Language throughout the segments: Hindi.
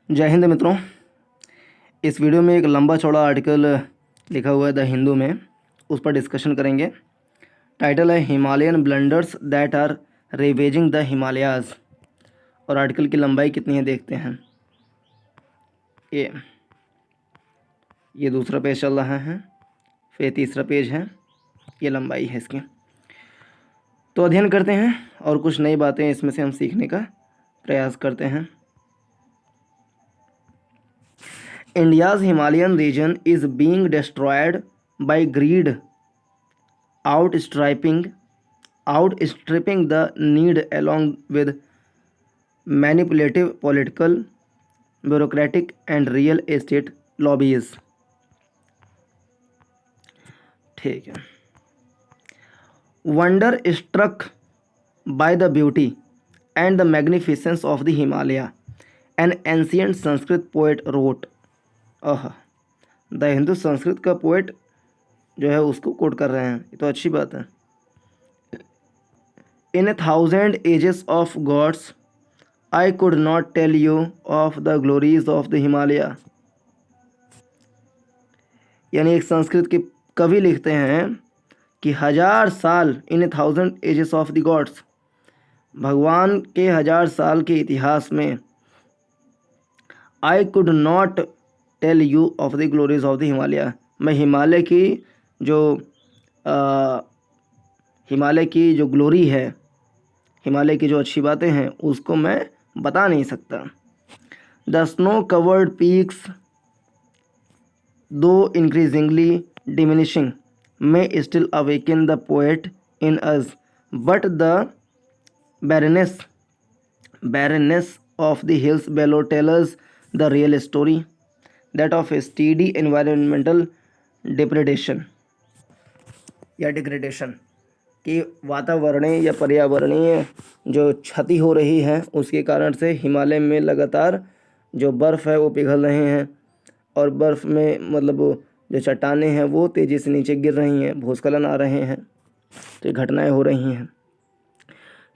जय हिंद मित्रों। इस वीडियो में एक लंबा चौड़ा आर्टिकल लिखा हुआ है द हिंदू में, उस पर डिस्कशन करेंगे। टाइटल है Himalayan blunders that are ravaging the Himalayas. और आर्टिकल की लंबाई कितनी है देखते हैं। ये दूसरा पेज चल रहा है, फिर तीसरा पेज है, ये लंबाई है इसकी। तो अध्ययन करते हैं और कुछ नई बातें इसमें से हम सीखने का प्रयास करते हैं। India's Himalayan region is being destroyed by greed, outstripping the need along with manipulative political, bureaucratic and real estate lobbies। ठीक है। Wonder struck by the beauty and the magnificence of the Himalaya, an ancient Sanskrit poet wrote। The Hindu Sanskrit का पोएट जो है उसको कोट कर रहे हैं, ये तो अच्छी बात है। In 1000 ages of gods I could not tell you of the glories of the Himalaya. यानी एक संस्कृत के कवि लिखते हैं कि 1000 साल, in 1000 ages of the gods, भगवान के 1000 साल के इतिहास में, I could not tell you of the glories of the Himalaya, मैं हिमालय की जो ग्लोरी है, हिमालय की जो अच्छी बातें हैं, उसको मैं बता नहीं सकता। द स्नो कवर्ड पीक्स दो increasingly diminishing may still awaken the poet in us, but the barrenness of the hills below tell us the real story, that of a steady environmental depredation या डिग्रेडेशन कि वातावरणीय या पर्यावरणीय जो क्षति हो रही है उसके कारण से हिमालय में लगातार जो बर्फ़ है वो पिघल रहे हैं, और बर्फ़ में मतलब जो चट्टानें हैं वो तेज़ी से नीचे गिर रही हैं, भूस्खलन आ रहे हैं, तो घटनाएं हो रही हैं।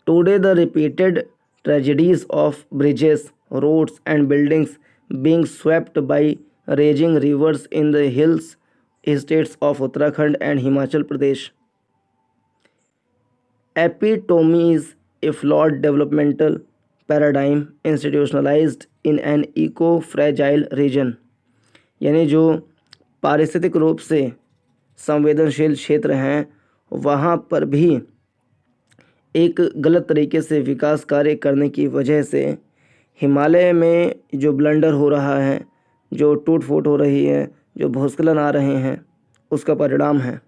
Today the repeated tragedies of bridges, roads and buildings being swept by raging rivers in the hills states of Uttarakhand and Himachal Pradesh epitomize a flawed developmental paradigm institutionalized in an eco-fragile region। यानी जो पारिस्थितिक रूप से संवेदनशील क्षेत्र हैं वहाँ पर भी एक गलत तरीके से विकास कार्य करने की वजह से हिमालय में जो ब्लंडर हो रहा है, जो टूट फूट हो रही है, जो भूस्खलन आ रहे हैं, उसका परिणाम है।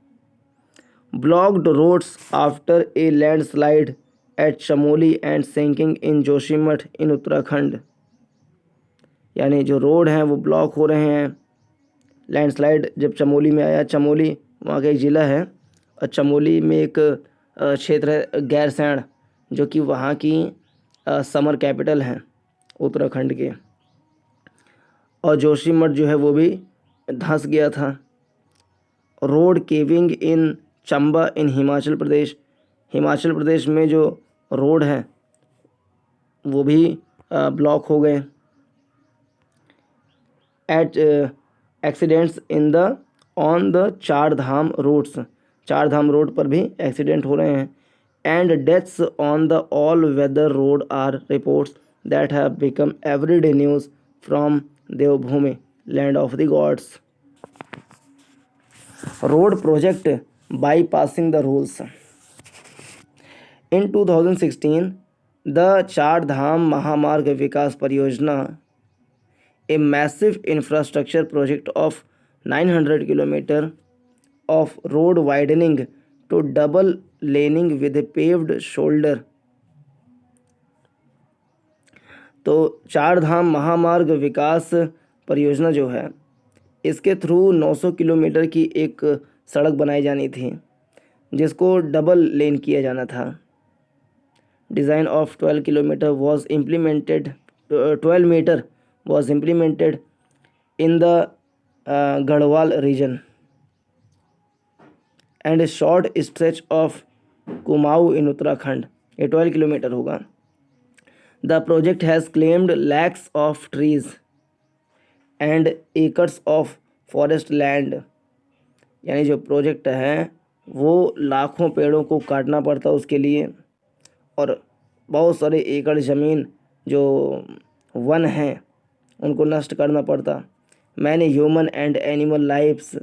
Blocked roads after a landslide at Chamoli and sinking in Joshimath in Uttarakhand. यानी जो रोड हैं वो ब्लॉक हो रहे हैं। लैंडस्लाइड जब चमोली में आया, चमोली वहाँ का एक ज़िला है, और चमोली में एक क्षेत्र है गैरसैंण, जो कि वहाँ की समर कैपिटल हैं उत्तराखंड के, और जोशीमठ जो है वो भी धंस गया था। Road caving in Chamba in Himachal Pradesh, Himachal Pradesh में जो रोड है वो भी ब्लॉक हो गए। Eight accidents in the on the Char Dham roads, चार धाम रोड पर भी एक्सीडेंट हो रहे हैं। And deaths on the all weather road are reports that have become everyday news from Devbhoomi land of the gods. Road project bypassing the rules। In 2016 the Char Dham Mahamarg विकास परियोजना, a massive infrastructure project of 900 kilometer of road widening to double laning with a paved shoulder। तो चार धाम महामार्ग विकास परियोजना जो है, इसके थ्रू 900 किलोमीटर की एक सड़क बनाई जानी थी जिसको डबल लेन किया जाना था। Design of 12 kilometre was implemented 12 metre was implemented in the Garhwal region and a short stretch of Kumaऊ in Uttarakhand। ये 12 किलोमीटर होगा। The project has claimed lakhs of trees and acres of forest land, यानी जो प्रोजेक्ट है वो लाखों पेड़ों को काटना पड़ता उसके लिए, और बहुत सारे एकड़ ज़मीन जो वन हैं उनको नष्ट करना पड़ता। Many human and animal lifes,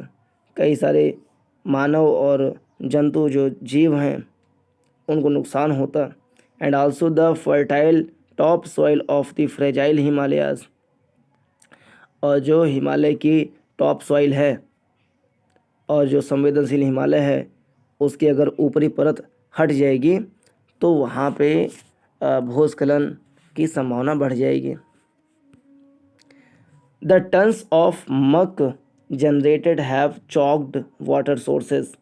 कई सारे मानव और जंतु जो जीव हैं उनको नुकसान होता। And also the fertile top soil of the fragile Himalayas, और जो हिमालय की टॉप सॉइल है और जो संवेदनशील हिमालय है उसकी अगर ऊपरी परत हट जाएगी तो वहाँ पे भूस्खलन की संभावना बढ़ जाएगी। द टन्स ऑफ मक generated have choked water sources,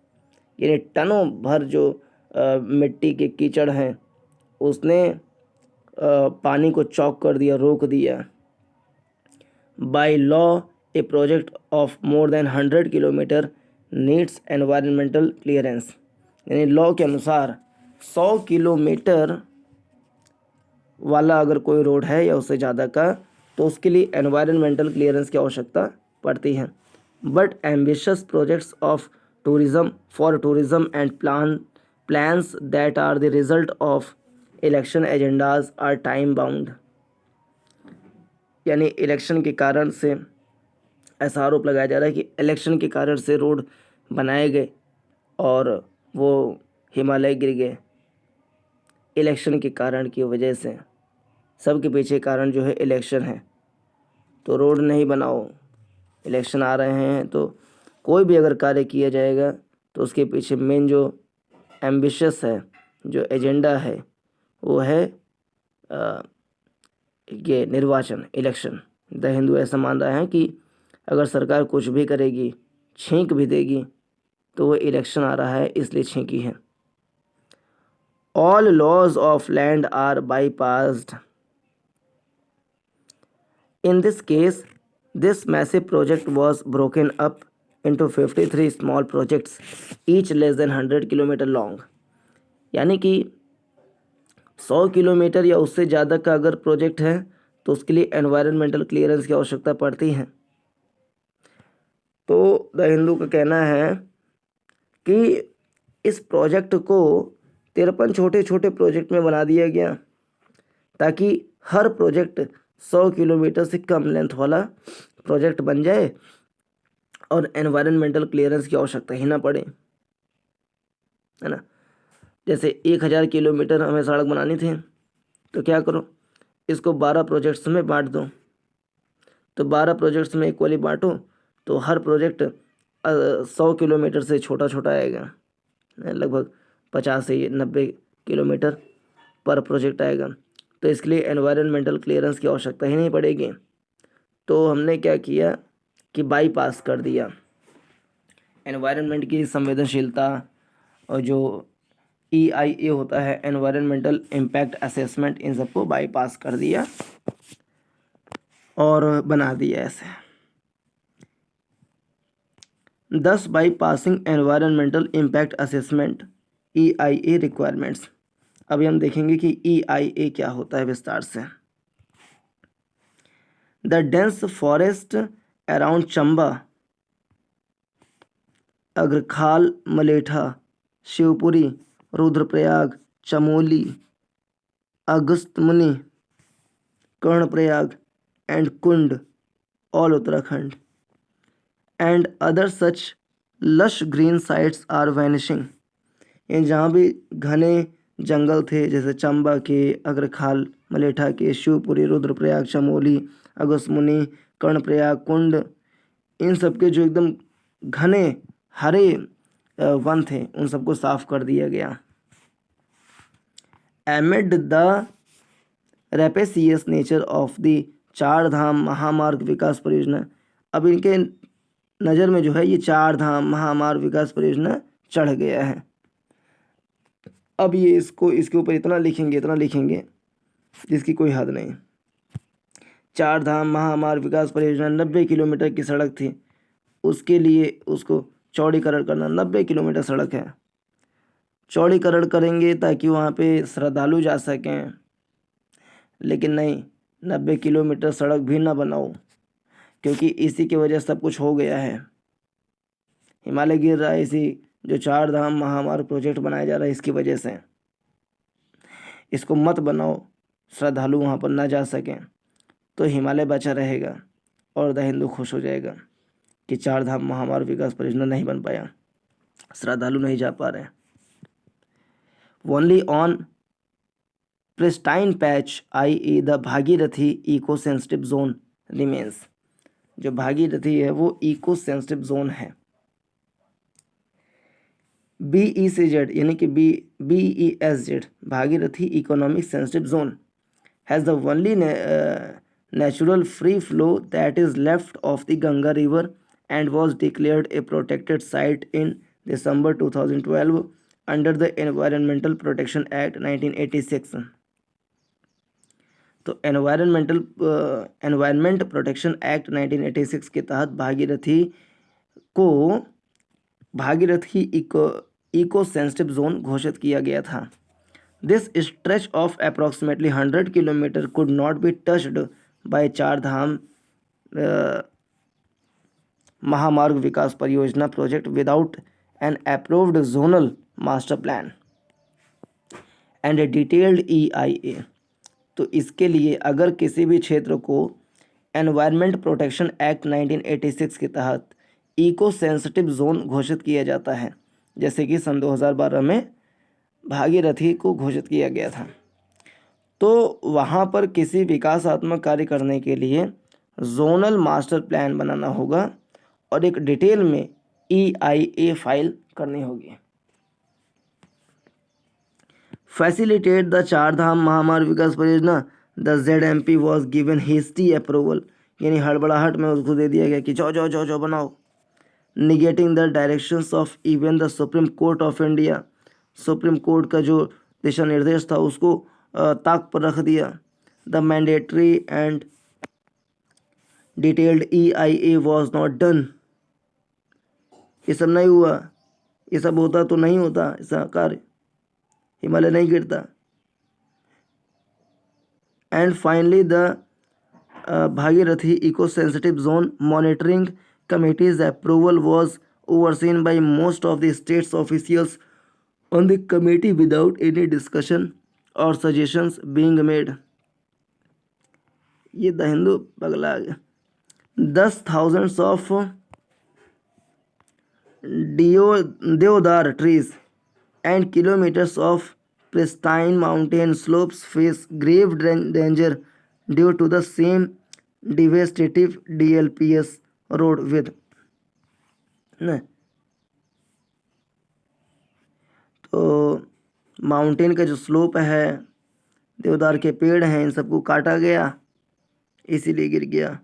यानी टनों भर जो मिट्टी के कीचड़ हैं उसने पानी को चौक कर दिया, रोक दिया। By law A project of more than 100 kilometre needs environmental clearance, यानी लॉ के अनुसार 100 किलोमीटर वाला अगर कोई रोड है या उससे ज़्यादा का तो उसके लिए एनवायरमेंटल क्लियरेंस की आवश्यकता पड़ती है। But ambitious projects of tourism for tourism and plans that are the result of election agendas are time bound, यानी इलेक्शन के कारण से ऐसा आरोप लगाया जा रहा है कि इलेक्शन के कारण से रोड बनाए गए और वो हिमालय गिर गए। इलेक्शन के कारण की वजह से, सबके पीछे कारण जो है इलेक्शन है, तो रोड नहीं बनाओ, इलेक्शन आ रहे हैं तो कोई भी अगर कार्य किया जाएगा तो उसके पीछे मेन जो एम्बिशियस है, जो एजेंडा है वो है ये निर्वाचन, इलेक्शन। द हिंदू ऐसा मान रहा है कि अगर सरकार कुछ भी करेगी, छींक भी देगी, तो वो इलेक्शन आ रहा है इसलिए छींकी है। All laws of land are bypassed. In this case, this massive project was broken up into 53 small projects, each less than 100 kilometre long, यानी कि 100 किलोमीटर या उससे ज़्यादा का अगर प्रोजेक्ट है तो उसके लिए एनवायरमेंटल क्लियरेंस की आवश्यकता पड़ती है। तो द हिंदू का कहना है कि इस प्रोजेक्ट को 53 छोटे छोटे प्रोजेक्ट में बना दिया गया ताकि हर प्रोजेक्ट 100 किलोमीटर से कम लेंथ वाला प्रोजेक्ट बन जाए और एनवायरमेंटल क्लियरेंस की आवश्यकता ही ना पड़े, है ना। जैसे 1000 किलोमीटर हमें सड़क बनानी थी तो क्या करो, इसको 12 प्रोजेक्ट्स में बांट दो, तो 12 प्रोजेक्ट्स में इक्वली बांटो तो हर प्रोजेक्ट 100 किलोमीटर से छोटा छोटा आएगा, लगभग 50 से 90 किलोमीटर पर प्रोजेक्ट आएगा, तो इसके लिए एनवायरमेंटल क्लियरेंस की आवश्यकता ही नहीं पड़ेगी। तो हमने क्या किया कि बाईपास कर दिया एनवायरनमेंट की संवेदनशीलता, और जो EIA होता है एनवायरमेंटल इम्पैक्ट असेसमेंट, इन सबको बाईपास कर दिया और बना दिया ऐसे। 10 bypassing environmental impact assessment EIA requirements. अभी हम देखेंगे कि EIA क्या होता है विस्तार से। The dense forest around Chamba, Agrakhal, Maletha, Shivpuri, Rudraprayag, Chamoli, Agastyamuni, Karnaprayag and Kund, all Uttarakhand, and other such lush green sites are vanishing, ये जहाँ भी घने जंगल थे जैसे चंबा के, अग्रखाल, मलेठा के, शिवपुरी, रुद्रप्रयाग, चमोली, अगस्त्यमुनि, कर्णप्रयाग, कुंड, इन सब के जो एकदम घने हरे वन थे उन सबको साफ कर दिया गया। Amid the rapacious nature of the Char Dham Mahamarg विकास परियोजना, अब इनके नज़र में जो है ये चार धाम महामार्ग विकास परियोजना चढ़ गया है। अब ये इसके ऊपर इतना लिखेंगे जिसकी कोई हद नहीं। चार धाम महामार्ग विकास परियोजना 90 किलोमीटर की सड़क थी, उसके लिए उसको चौड़ीकरण करना, 90 किलोमीटर सड़क है, चौड़ीकरण करेंगे ताकि वहाँ पे श्रद्धालु जा सकें, लेकिन नहीं, 90 किलोमीटर सड़क भी ना बनाओ, क्योंकि इसी की वजह से सब कुछ हो गया है। हिमालय गिर रहा है इसी जो चार धाम महामार्ग प्रोजेक्ट बनाया जा रहा है इसकी वजह से। इसको मत बनाओ, श्रद्धालु वहाँ पर ना जा सकें, तो हिमालय बचा रहेगा और द हिंदू खुश हो जाएगा कि चार धाम महामार्ग विकास परियोजना नहीं बन पाया, श्रद्धालु नहीं जा पा रहे। Only on pristine patch i.e. The Bhagirathi eco sensitive zone remains. जो भागीरथी है वो इको सेंसिटिव जोन है। BECZ यानी कि BESZ Bhagirathi economic sensitive zone has the only natural free flow that is left of the Ganga river and was declared a protected site in December 2012 under the Environmental Protection Act 1986। तो एनवायरमेंट प्रोटेक्शन एक्ट 1986 के तहत भागीरथी इको सेंसिटिव जोन घोषित किया गया था। This stretch of approximately 100 kilometre could not be touched bye चार धाम महामार्ग विकास परियोजना project without an approved zonal master plan and A detailed EIA। तो इसके लिए अगर किसी भी क्षेत्र को एनवायरमेंट प्रोटेक्शन एक्ट 1986 के तहत इको सेंसिटिव जोन घोषित किया जाता है, जैसे कि सन 2012 में भागीरथी को घोषित किया गया था, तो वहाँ पर किसी विकासात्मक कार्य करने के लिए जोनल मास्टर प्लान बनाना होगा और एक डिटेल में EIA फाइल करनी होगी। फैसिलिटेट द चार धाम महामार्ग विकास परियोजना the ZMP was given hasty approval, यानी हड़बड़ाहट में उसको दे दिया गया कि जाओ बनाओ। Negating the directions of even the supreme court of India, supreme court का जो दिशा निर्देश था उसको ताक पर रख दिया। The mandatory and detailed EIA was not done, ये सब नहीं हुआ। ये सब होता तो नहीं होता ऐसा कार्य, हिमालय नहीं गिरता। And finally the Bhagirathi eco sensitive zone monitoring committee's approval was overseen by most of the state's officials on the committee without any discussion or suggestions being made। ये द हिंदू पगला आ गया। 10,000 of deodar trees and kilometers of pristine mountain slopes face grave danger due to the same devastative DLPS road with न तो माउंटेन का जो स्लोप है, देवदार के पेड़ हैं, इन सबको काटा गया, इसीलिए गिर गया।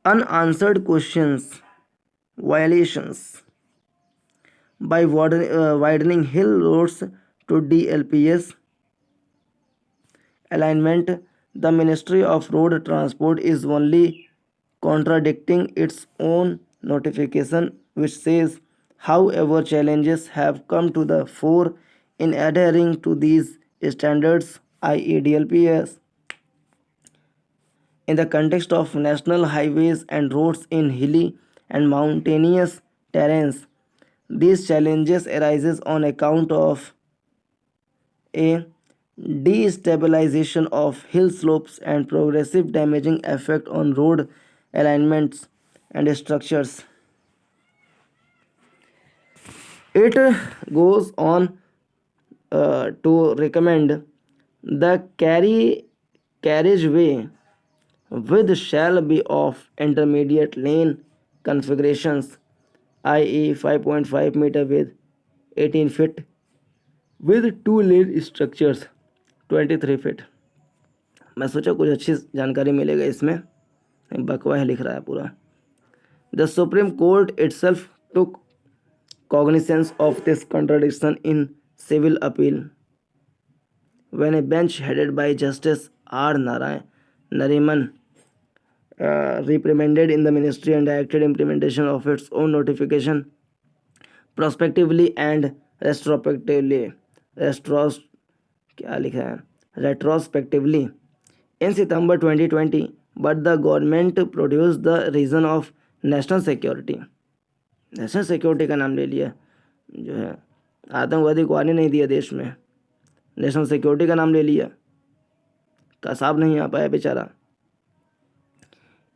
Unanswered questions violations by widening hill roads to DLPS alignment, the Ministry of Road Transport is only contradicting its own notification, which says, however, challenges have come to the fore in adhering to these standards, i.e. DLPS. In the context of national highways and roads in hilly and mountainous terrains, these challenges arises on account of a destabilization of hill slopes and progressive damaging effect on road alignments and structures. It goes on to recommend the carriageway with shall be of intermediate lane configurations, i.e. 5.5 meter width, 18 feet, with 2 lane structures, 23 feet। मैं सोचा कुछ अच्छी जानकारी मिलेगा इसमें, बकवाह लिख रहा है पूरा। The Supreme Court itself took cognizance of this contradiction in civil appeal when a bench headed by Justice R. Nariman reprimanded in the ministry and directed implementation of its own notification prospectively and retrospectively in September 2020, but the government produce the reason of national security. National security का नाम ले लिया, जो है आतंकवादी को आने नहीं दिया देश में, नेशनल सिक्योरिटी का नाम ले लिया, कसाब नहीं आ पाया बेचारा।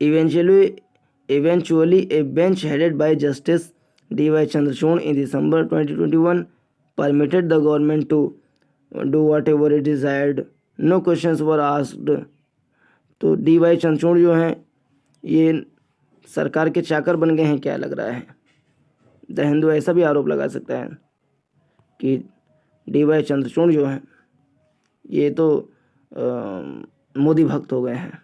Eventually, a bench headed by Justice D.Y. Chandrachud in December 2021 permitted the government to do whatever it desired. No questions were asked. तो D.Y. चंद्रचूड़ जो हैं ये सरकार के चाकर बन गए हैं, क्या लग रहा है? द हिंदू ऐसा भी आरोप लगा सकता है कि D.Y. चंद्रचूड़ जो हैं ये तो मोदी भक्त हो गए हैं,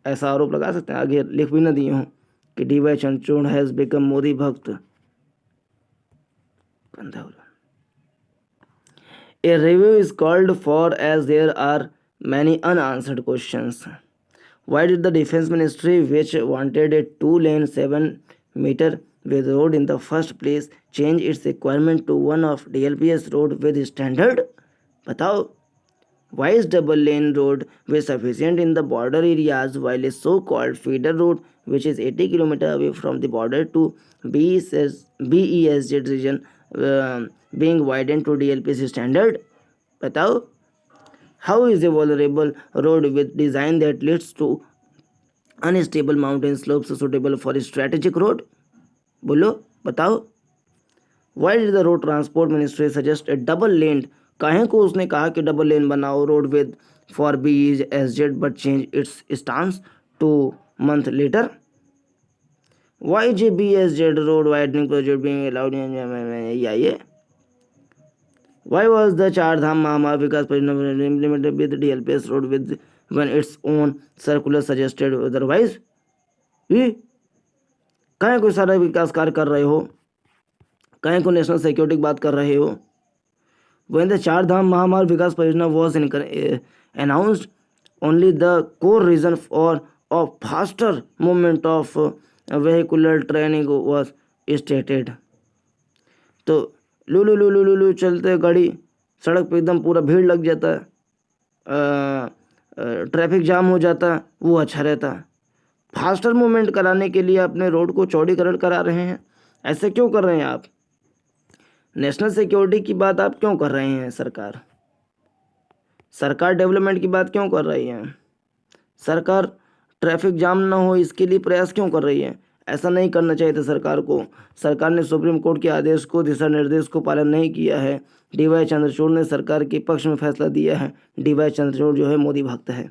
ऐसा आरोप लगा सकते हैं। आगे लिख भी ना दिए हों कि D.Y. Chandrachud has become Modi भक्त। A review is called for as there are many unanswered questions. Why did the Defense Ministry, which wanted a 2-lane 7-meter with road in the first place, change its requirement to one of DLPS road with standard? बताओ, why is double-lane road with sufficient in the border areas while a so-called feeder road which is 80 km away from the border to BESZ region being widened to DLPS standard? बताओ, how is a vulnerable road with design that leads to unstable mountain slopes suitable for a strategic road? बोलो, बताओ. Why did the road transport ministry suggest a double lane? काहे को उसने कहा कि डबल लेन बनाओ road with for BESZ but change its stance 2 months later? Why is BESZ road widening project being allowed in ये? Why was the Char Dham Mahamar Vikas Pariyojana implemented with DLPS road with when its own circular suggested otherwise? काहे को सारा विकास कार्य कर रहे हो, काहे को नेशनल सिक्योरिटी की बात कर रहे हो? When the Char Dham Mahamar Vikas Pariyojana was announced, only the core reason for a faster movement of vehicular training was stated. तो लू चलते गाड़ी सड़क पे एकदम पूरा भीड़ लग जाता है, ट्रैफिक जाम हो जाता, वो अच्छा रहता। फास्टर मूवमेंट कराने के लिए अपने रोड को चौड़ीकरण करा रहे हैं, ऐसे क्यों कर रहे हैं आप? नेशनल सिक्योरिटी की बात आप क्यों कर रहे हैं? सरकार डेवलपमेंट की बात क्यों कर रही है? सरकार ट्रैफिक जाम ना हो इसके लिए प्रयास क्यों कर रही है? ऐसा नहीं करना चाहिए था सरकार को। सरकार ने सुप्रीम कोर्ट के आदेश को, दिशा निर्देश को पालन नहीं किया है। D.Y. चंद्रचूड़ ने सरकार के पक्ष में फैसला दिया है। D.Y. चंद्रचूड़ जो है मोदी भक्त है।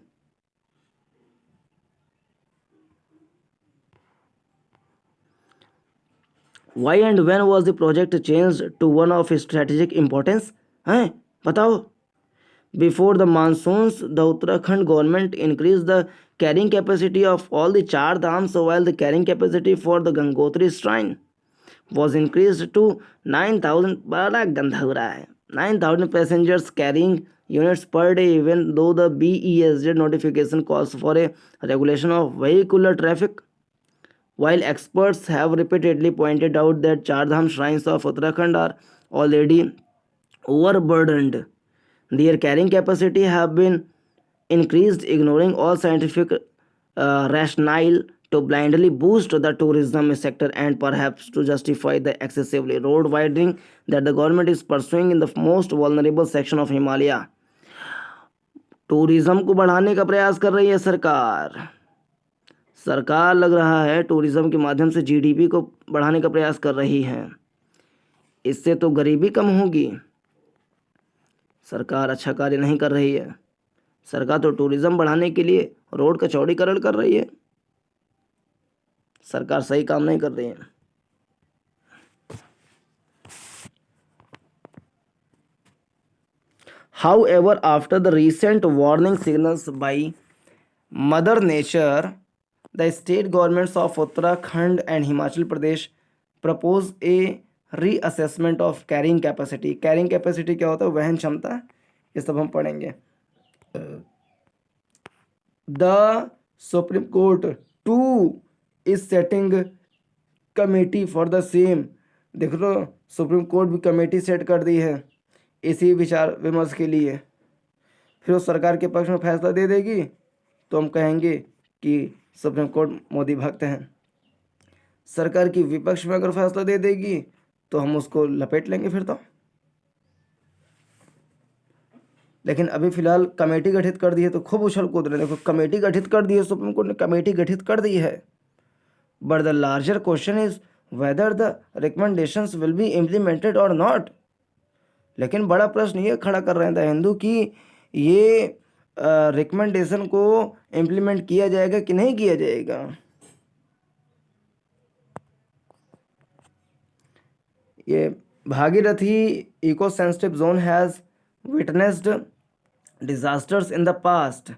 Why and when was the project changed to one of strategic importance? हैं बताओ। Before the monsoons, the Uttarakhand government increased the carrying capacity of all the Char Dhams, while the carrying capacity for the Gangotri shrine was increased to 9,000. बड़ा गंदा हो रहा है। 9,000 passengers carrying units per day, even though the BESZ notification calls for a regulation of vehicular traffic. While experts have repeatedly pointed out that Char Dham shrines of Uttarakhand are already overburdened, their carrying capacity have been increased, ignoring all scientific rationale to blindly boost the tourism sector and perhaps to justify the excessively road widening that the government is pursuing in the most vulnerable section of Himalaya. Tourism को बढ़ाने का प्रयास कर रही है सरकार लग रहा है टूरिज्म के माध्यम से GDP को बढ़ाने का प्रयास कर रही है। इससे तो गरीबी कम होगी। सरकार अच्छा कार्य नहीं कर रही है। सरकार तो टूरिज्म बढ़ाने के लिए रोड का चौड़ीकरण कर रही है। सरकार सही काम नहीं कर रही है। However, after the recent warning signals by Mother Nature, the state governments of Uttarakhand and Himachal Pradesh propose a reassessment of carrying capacity. Carrying capacity क्या होता है? वहन क्षमता। ये सब हम पढ़ेंगे। The Supreme Court too is setting committee for the same. देख लो, सुप्रीम कोर्ट भी कमेटी सेट कर दी है इसी विचार विमर्श के लिए। फिर वो सरकार के पक्ष में फैसला दे देगी तो हम कहेंगे कि सुप्रीम कोर्ट मोदी भक्त हैं। सरकार की विपक्ष में अगर फैसला दे देगी तो हम उसको लपेट लेंगे फिर तो। लेकिन अभी फिलहाल कमेटी गठित कर दी है तो खूब उछल कूद रहे हैं। देखो कमेटी गठित कर दी है, सुप्रीम कोर्ट ने कमेटी गठित कर दी है, but the larger question is whether the recommendations will be implemented और नॉट। लेकिन बड़ा प्रश्न ये खड़ा कर रहे हैं द हिंदू कि ये रिकमेंडेशन को इम्प्लीमेंट किया जाएगा कि नहीं किया जाएगा। ये Bhagirathi eco sensitive zone has witnessed disasters in the past.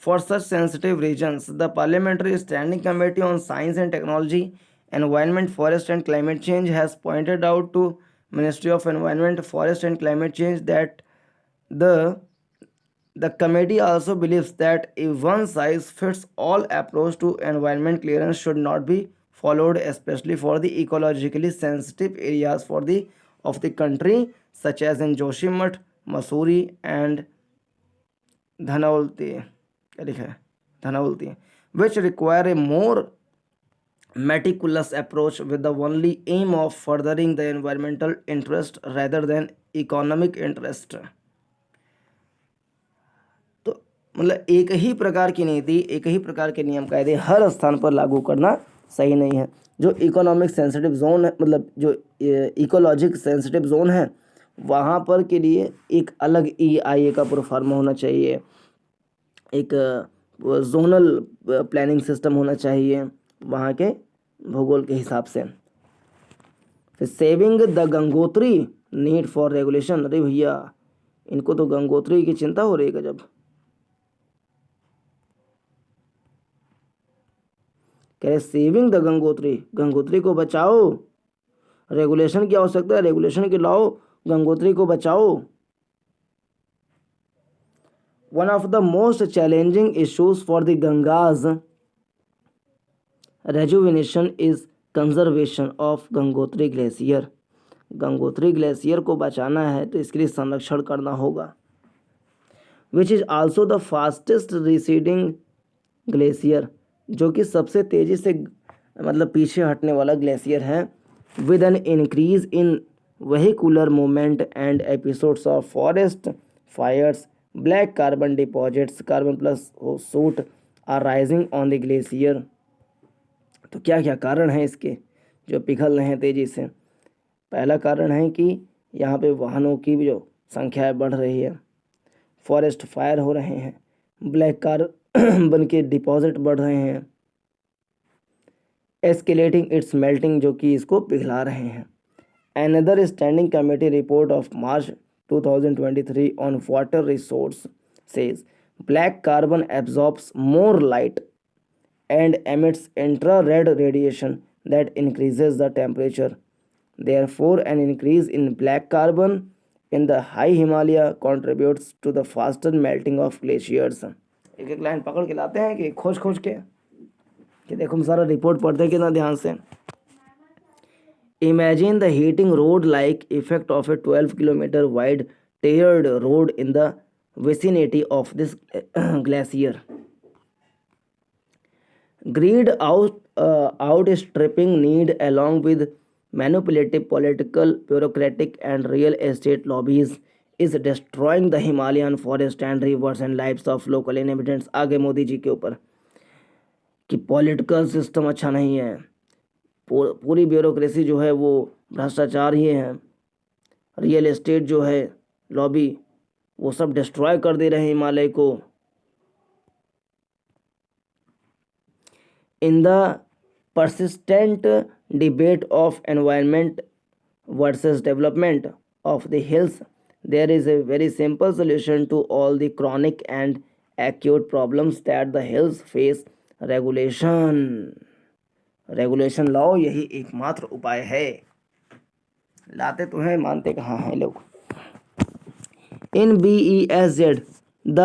For such sensitive regions, the Parliamentary Standing Committee on Science and Technology, Environment, Forest and Climate Change has pointed out to Ministry of Environment, Forest and Climate Change that the the committee also believes that a one-size-fits-all approach to environment clearance should not be followed, especially for the ecologically sensitive areas of the country, such as in Joshimath, Mussoorie, and Dhanawalti, क्या लिखा है? Dhanawalti, which require a more meticulous approach with the only aim of furthering the environmental interest rather than economic interest. तो मतलब एक ही प्रकार की नीति, एक ही प्रकार के नियम कायदे हर स्थान पर लागू करना सही नहीं है। जो इकोनॉमिक सेंसिटिव जोन है, मतलब जो इकोलॉजिक सेंसिटिव जोन है, वहाँ पर के लिए एक अलग EIA का प्रोफार्मा होना चाहिए, एक जोनल प्लानिंग सिस्टम होना चाहिए वहाँ के भूगोल के हिसाब से। फिर saving the Gangotri need for regulation. अरे भैया इनको तो गंगोत्री की चिंता हो रही है जब कह रहे सेविंग द गंगोत्री, गंगोत्री को बचाओ, रेगुलेशन की आवश्यकता है, रेगुलेशन के लाओ, गंगोत्री को बचाओ। One of the most challenging issues for the Ganga's rejuvenation is conservation of Gangotri glacier. Gangotri glacier को बचाना है तो इसके लिए संरक्षण करना होगा। Which is also the fastest receding glacier, जो कि सबसे तेजी से मतलब पीछे हटने वाला ग्लेशियर है। With an increase in vehicular movement and episodes of forest fires, black carbon deposits, carbon plus soot are rising on the glacier. तो क्या क्या कारण हैं इसके जो पिघल रहे हैं तेज़ी से? पहला कारण है कि यहाँ पे वाहनों की जो संख्या बढ़ रही है, फॉरेस्ट फायर हो रहे हैं, ब्लैक कार्बन के डिपॉजिट बढ़ रहे हैं, एस्केलेटिंग इट्स मेल्टिंग, जो कि इसको पिघला रहे हैं। Another standing committee report of March 2023 on water resource says black carbon absorbs more light and emits infrared radiation that increases the temperature. Therefore, an increase in black carbon in the high Himalaya contributes to the faster melting of glaciers. एक एक लाइन पकड़ के लाते हैं कि खोज खोज के कि देखो हम सारा रिपोर्ट पढ़ते हैं कितना ध्यान से। Imagine the heating road-like effect of a 12-kilometer wide tiered road in the vicinity of this glacier. Greed outstripping need, along with manipulative political, bureaucratic, and real estate lobbies, is destroying the Himalayan forest and rivers and lives of local inhabitants. आगे मोदी जी के ऊपर कि पॉलिटिकल सिस्टम अच्छा नहीं है, पूरी ब्यूरोक्रेसी जो है वो भ्रष्टाचार ही है, रियल एस्टेट जो है लॉबी वो सब डिस्ट्रॉय कर दे रहे हैं हिमालय को। In the persistent debate of environment versus development of the hills, there is a very simple solution to all the chronic and acute problems that the hills face. Regulation लाओ, यही एकमात्र उपाय है। लाते तो हैं, मानते कहाँ हैं लोग। In BESZ the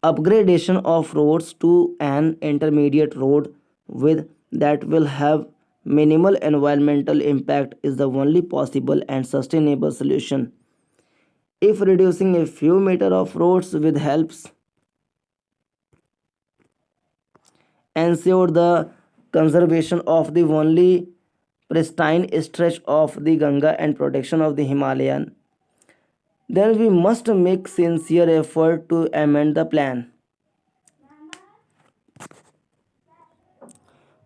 upgradation of roads to an intermediate road with that will have minimal environmental impact is the only possible and sustainable solution. If reducing a few meters of roads with helps ensure the conservation of the only pristine stretch of the Ganga and protection of the Himalayan, then we must make sincere effort to amend the plan.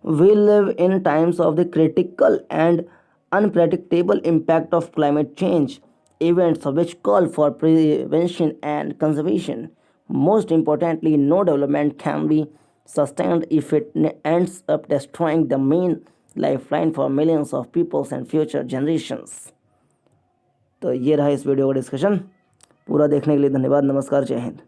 We live in times of the critical and unpredictable impact of climate change, events which call for prevention and conservation. Most importantly, no development can be sustained if it ends up destroying the main lifeline for millions of peoples and future generations. तो ये रहा इस वीडियो का डिस्कशन। पूरा देखने के लिए धन्यवाद। नमस्कार, जय हिंद।